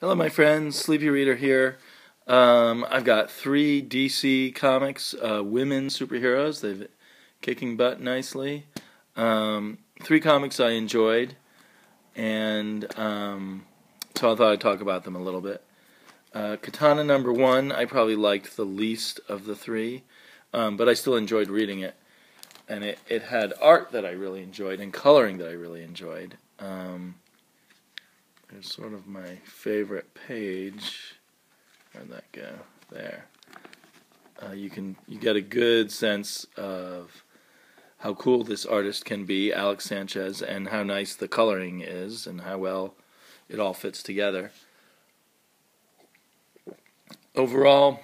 Hello, my friends. Sleepy Reader here. I've got 3 DC Comics, women superheroes. They've kicking butt nicely. 3 comics I enjoyed, and so I thought I'd talk about them a little bit. Katana #1, I probably liked the least of the 3, but I still enjoyed reading it. And it had art that I really enjoyed and coloring that I really enjoyed. There's sort of my favorite page. Where'd that go? There. You get a good sense of how cool this artist can be, Alex Sanchez, and how nice the coloring is and how well it all fits together. Overall,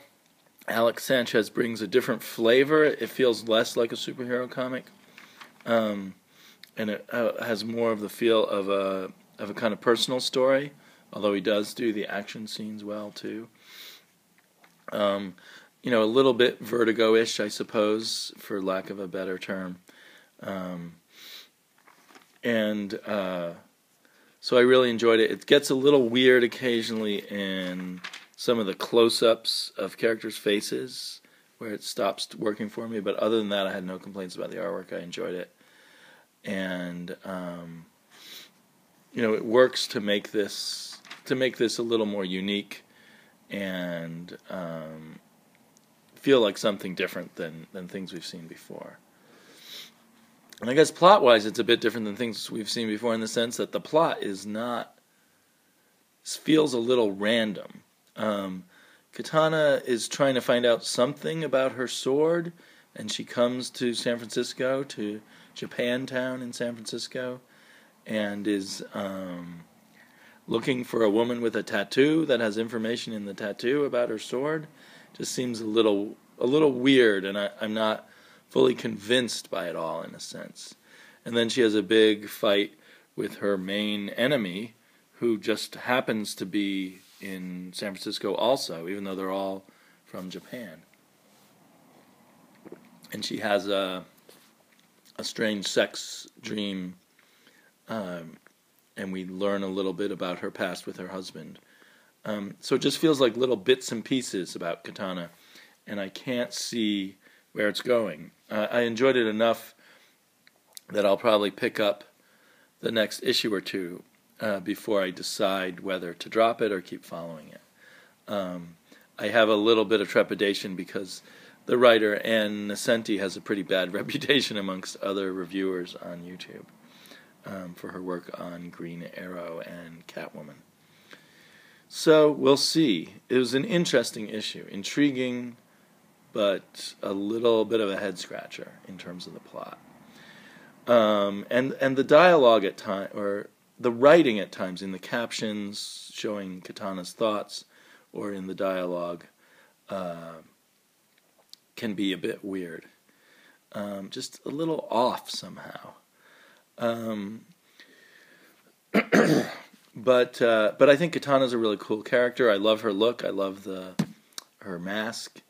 Alex Sanchez brings a different flavor. It feels less like a superhero comic, and it has more of the feel of a kind of personal story, although he does do the action scenes well too. A little bit Vertigo-ish, I suppose, for lack of a better term. So I really enjoyed it. It gets a little weird occasionally in some of the close-ups of characters' faces, where it stops working for me. But other than that, I had no complaints about the artwork. I enjoyed it, and it works to make this a little more unique and feel like something different than things we've seen before. And I guess plot-wise, it's a bit different than things we've seen before in the sense that the plot feels a little random. Katana is trying to find out something about her sword, and she comes to San Francisco, to Japantown in San Francisco, and is looking for a woman with a tattoo that has information in the tattoo about her sword. Just seems a little weird, and I'm not fully convinced by it all in a sense. And then she has a big fight with her main enemy, who just happens to be in San Francisco also, even though they're all from Japan. And she has a strange sex dream, and we learn a little bit about her past with her husband. So it just feels like little bits and pieces about Katana, and I can't see where it's going. I enjoyed it enough that I'll probably pick up the next issue or two before I decide whether to drop it or keep following it. I have a little bit of trepidation because the writer, Ann Nesenti, has a pretty bad reputation amongst other reviewers on YouTube for her work on Green Arrow and Catwoman. So we'll see. It was an interesting issue, intriguing, but a little bit of a head-scratcher in terms of the plot. And the dialogue at times, or the writing at times, in the captions showing Katana's thoughts, or in the dialogue, can be a bit weird. Just a little off somehow. But I think Katana's a really cool character. I love her look. I love her mask.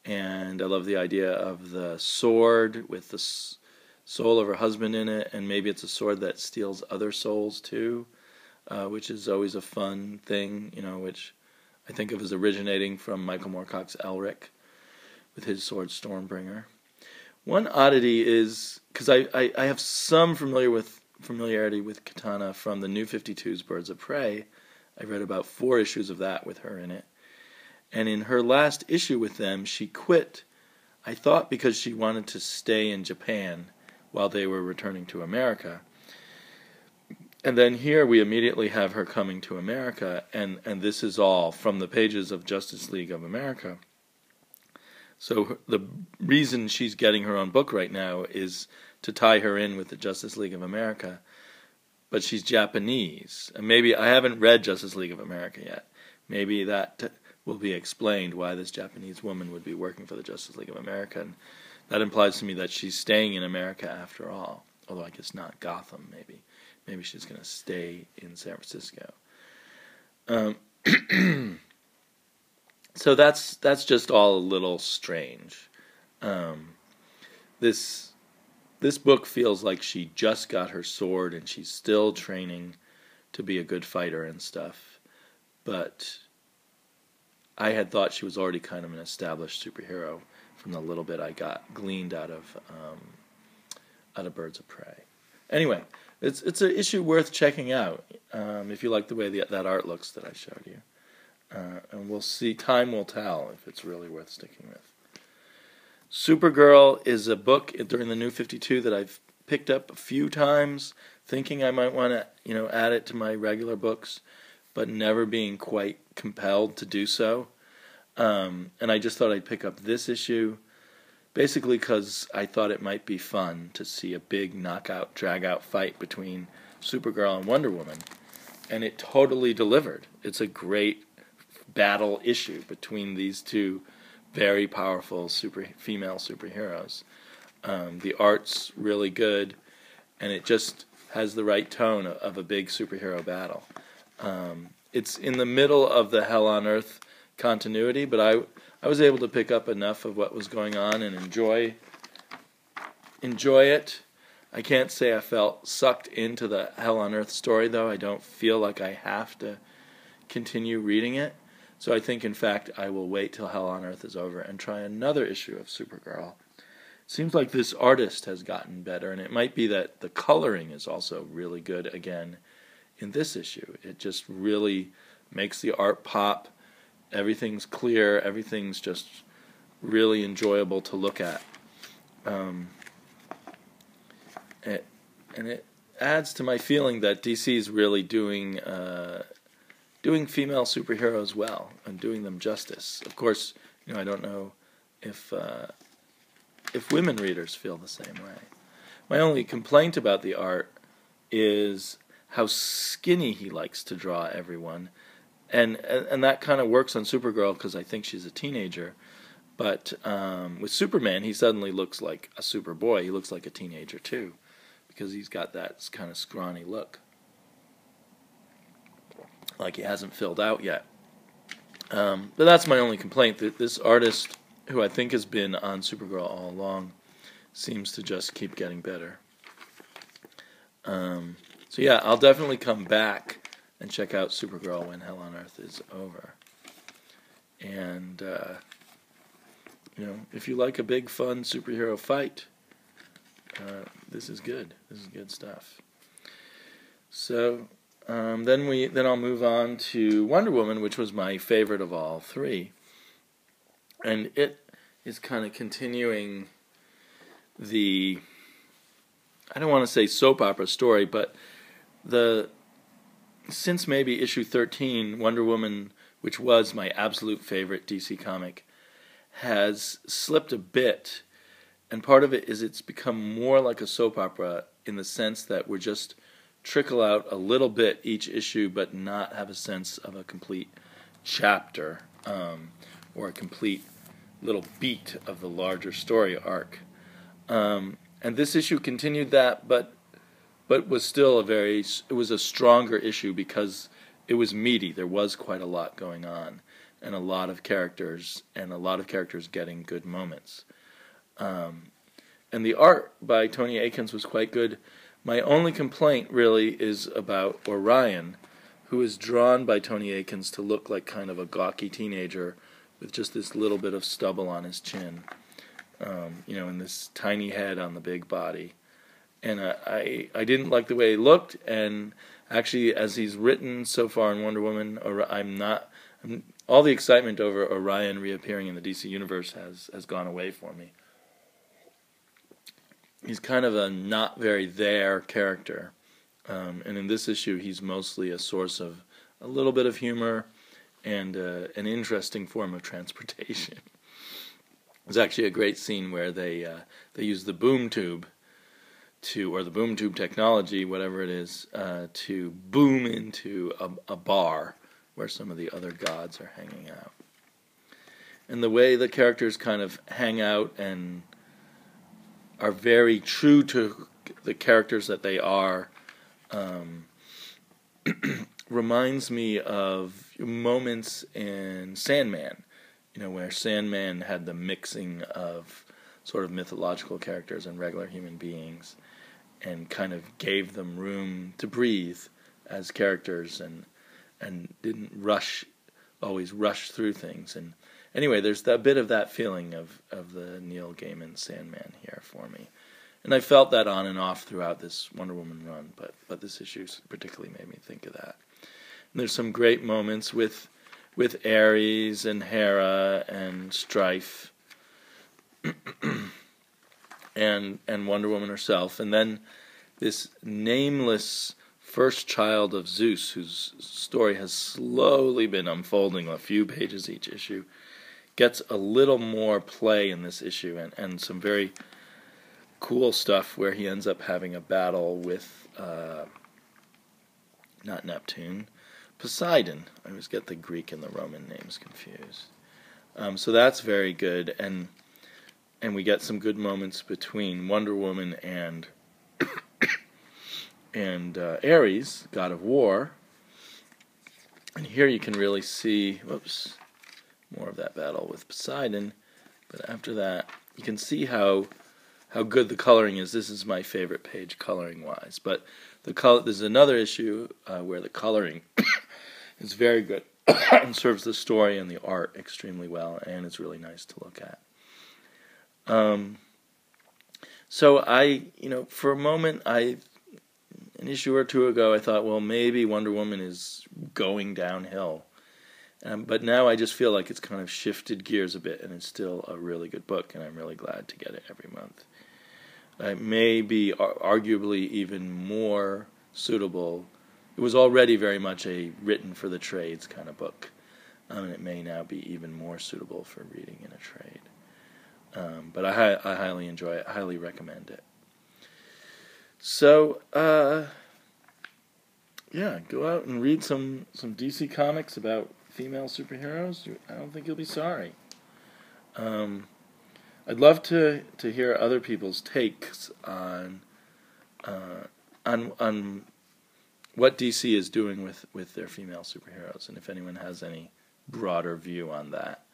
And I love the idea of the sword with the soul of her husband in it, and maybe it's a sword that steals other souls too, which is always a fun thing, which I think of as originating from Michael Moorcock's Elric with his sword Stormbringer. One oddity is, because I have some familiarity with Katana from the New 52's Birds of Prey. I read about 4 issues of that with her in it. And in her last issue with them, she quit, I thought because she wanted to stay in Japan while they were returning to America. And then here we immediately have her coming to America, and this is all from the pages of Justice League of America. So the reason she's getting her own book right now is to tie her in with the Justice League of America. But she's Japanese. And maybe I haven't read Justice League of America yet. Maybe that will be explained why this Japanese woman would be working for the Justice League of America. And that implies to me that she's staying in America after all. Although I guess not Gotham, maybe. Maybe she's going to stay in San Francisco. So that's just all a little strange. This book feels like she just got her sword and she's still training to be a good fighter and stuff. but I had thought she was already kind of an established superhero from the little bit I gleaned out of Birds of Prey. Anyway, it's an issue worth checking out if you like the way that art looks that I showed you. And we'll see. Time will tell if it's really worth sticking with. Supergirl is a book during the New 52 that I've picked up a few times, thinking I might want to, add it to my regular books, but never being quite compelled to do so. And I just thought I'd pick up this issue, basically because I thought it might be fun to see a big knockout, drag-out fight between Supergirl and Wonder Woman. And it totally delivered. It's a great battle issue between these two very powerful female superheroes. The art's really good, and it just has the right tone of a big superhero battle. It's in the middle of the Hell on Earth continuity, but I was able to pick up enough of what was going on and enjoy it. I can't say I felt sucked into the Hell on Earth story, though. I don't feel like I have to continue reading it. So I think, in fact, I will wait till Hell on Earth is over and try another issue of Supergirl. It seems like this artist has gotten better, and it might be that the coloring is also really good again in this issue. It just really makes the art pop. Everything's clear. Everything's just really enjoyable to look at. And it adds to my feeling that DC is really doing female superheroes well and doing them justice. Of course, I don't know if women readers feel the same way. My only complaint about the art is how skinny he likes to draw everyone, and that kind of works on Supergirl because I think she's a teenager. But with Superman, he suddenly looks like a Superboy. He looks like a teenager too, because he's got that kind of scrawny look, like he hasn't filled out yet. But that's my only complaint, that this artist, who I think has been on Supergirl all along, seems to just keep getting better. So yeah, I'll definitely come back and check out Supergirl when Hell on Earth is over. And, if you like a big, fun superhero fight, this is good. This is good stuff. So then I'll move on to Wonder Woman, which was my favorite of all three, and it is kind of continuing the, I don't want to say soap opera story, but since maybe issue 13, Wonder Woman, which was my absolute favorite DC comic, has slipped a bit. And part of it is it's become more like a soap opera in the sense that we're just trickle out a little bit each issue, but not have a sense of a complete chapter or a complete little beat of the larger story arc. And this issue continued that, but was still it was a stronger issue because it was meaty. There was quite a lot going on, and a lot of characters getting good moments. And the art by Tony Akins was quite good. My only complaint really is about Orion, who is drawn by Tony Akins to look like kind of a gawky teenager with just this little bit of stubble on his chin, and this tiny head on the big body. And I didn't like the way he looked, and actually, as he's written so far in Wonder Woman, all the excitement over Orion reappearing in the DC Universe has gone away for me. He's kind of a not very there character, and in this issue he's mostly a source of a little bit of humor and an interesting form of transportation. There's actually a great scene where they use the boom tube or the boom tube technology, whatever it is, to boom into a bar where some of the other gods are hanging out. And the way the characters kind of hang out and are very true to the characters that they are, reminds me of moments in Sandman, where Sandman had the mixing of sort of mythological characters and regular human beings, and kind of gave them room to breathe as characters, and and didn't always rush through things. And anyway, there's a bit of that feeling of the Neil Gaiman Sandman here for me. And I felt that on and off throughout this Wonder Woman run, but this issue particularly made me think of that. And there's some great moments with Ares and Hera and Strife and Wonder Woman herself. And then this nameless first child of Zeus, whose story has slowly been unfolding a few pages each issue, gets a little more play in this issue, and some very cool stuff where he ends up having a battle with not Neptune, Poseidon. I always get the Greek and the Roman names confused. So that's very good, and we get some good moments between Wonder Woman and Ares, god of war. And here you can really see, more of that battle with Poseidon. But after that, you can see how good the coloring is. This is my favorite page coloring-wise. But there's another issue where the coloring is very good and serves the story and the art extremely well, and it's really nice to look at. So for a moment, an issue or two ago, I thought, well, maybe Wonder Woman is going downhill. But now I just feel like it's kind of shifted gears a bit, and it's still a really good book, and I'm really glad to get it every month. It may be arguably even more suitable. It was already very much a written for the trades kind of book, and it may now be even more suitable for reading in a trade. But I highly enjoy it, highly recommend it. So, go out and read some DC comics about female superheroes. I don't think you'll be sorry. I'd love to hear other people's takes on what DC is doing with their female superheroes, and if anyone has any broader view on that.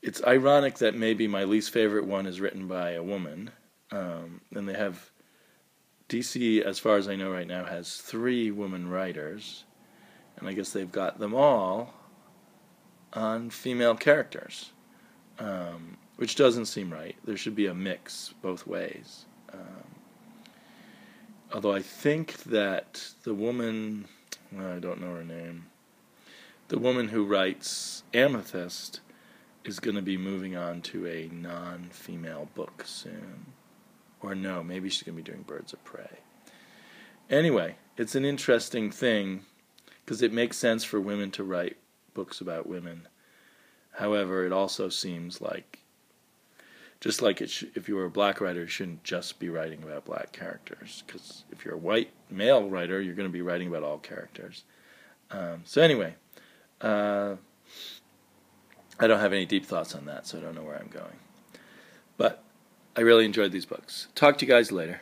It's ironic that maybe my least favorite one is written by a woman, and they have DC, as far as I know right now, has 3 women writers, and I guess they've got them all on female characters, which doesn't seem right. There should be a mix both ways. Although I think that the woman, I don't know her name, the woman who writes Amethyst is going to be moving on to a non-female book soon. Or no, maybe she's going to be doing Birds of Prey. Anyway, it's an interesting thing because it makes sense for women to write books about women. However, it also seems like, just like if you were a black writer, you shouldn't just be writing about black characters. Because if you're a white male writer, you're going to be writing about all characters. So anyway, I don't have any deep thoughts on that, so I don't know where I'm going. But I really enjoyed these books. Talk to you guys later.